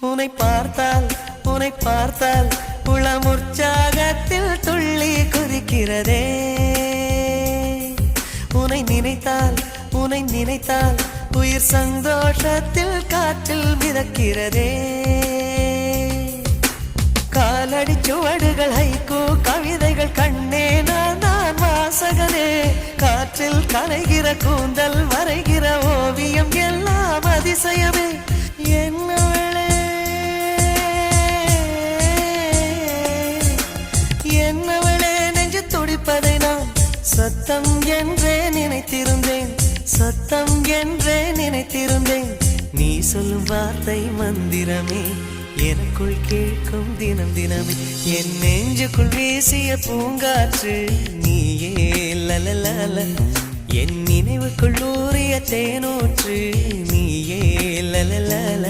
உன்னை பார்த்தால் உளம் உற்சாகத்தில் துள்ளி குதிக்கிறதே. உன்னை நினைத்தால் உயிர் சந்தோஷத்தில் காற்றில் மிதக்கிறதே. காலடி சுவடுகள் ஹைக்கூ கவிதைகள் கண்ணே நான் வாசகனே. காற்றில் கலைகிற கூந்தல் வரைகிற ஓவியம் எல்லாம் அதிசயமே. என்னவளே நெஞ்சு துடிப்பதை நான் சத்தம் என்றே நினைத்திருந்தேன். நீ சொல்லும் வார்த்தை மந்திரமே எனக்குள் கேட்கும் தினமே. என் நெஞ்சுக்குள் வீசிய பூங்காற்று நீயே லலலல. என் நினைவுக்குள் ஊறிய தேனூற்று நீயே லலலல.